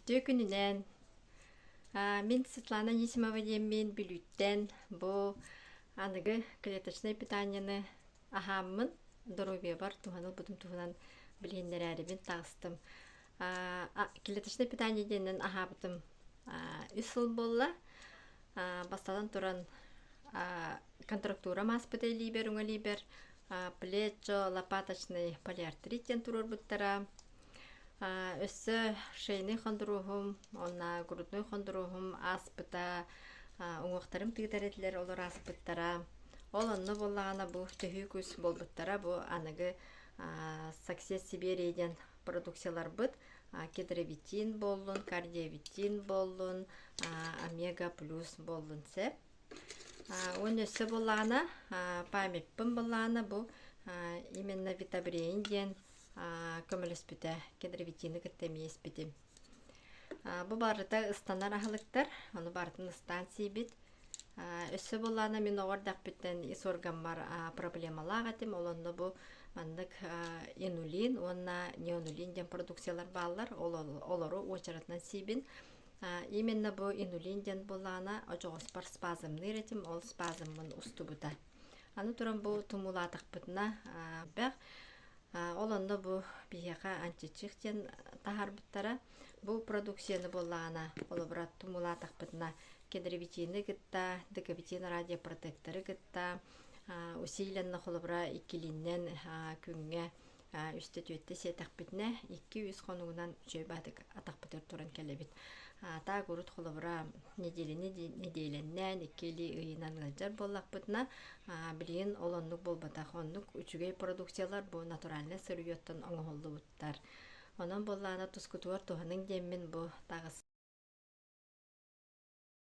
Үрдү күнүнен мен Светлана Нисимова деммен бүлүттен бу аныгы клеточное питаниені ахаммын здоровье бар туханыл бутум туханан билгендерәрибин тагыстым. Клеточное питание денен ахабытым үсыл болла. Бастадан туран контрактура маспытай либер, уңа либер, плечо, лопаточный полиартритен турор буттара. Өссө шейный хондурухум, онна грудной хондурухум аспыта, уңуктарым тыгытаретлер олар аспыттара. Ол онны боллагана бу төһүү күс болбуттара бу аныгы Success Siberia'ден продукциялар быт. Кедровитин боллун, кардиовитин боллун, омега плюс боллун сеп. Он өссө боллагана памятпын боллагана бу именно витабрейн ден көмөлөспүтэ кедровитины кыттемиеспити. Бу барыта ыстанар ахылыктар, ону бартын станции бит. Өссө боллана мен оғырдақ биттен ис органмар проблемалағатым, олонны бу мандык инулин, онна неонулин ден продукциялар баллар, олору очаратынан сибин. Именно бу инулин ден боллана ожоғоспар спазымны ретим, ол спазымын устубута. Аны туран бу тумулатық бітіна бәқ. Олонда бу бияка античих тахар буттара бу продукцияны боллагана олобрат тумулатак бытна кедровитины гытта, дековитин радиопротекторы гытта, усиленна холобра иккилиннен күнгө үстө төттө сетак битне 200 хонугунан жөбатык атак битер туран келебит. Та гурут холобра неделеннен иккили ыйынан галжар боллак бытна билин олоннук болбата хоннук үчүгей продукциялар бу натуральный сырыйоттон оңолду буттар. Онон боллана тускутуар туханын деммин бу тагыс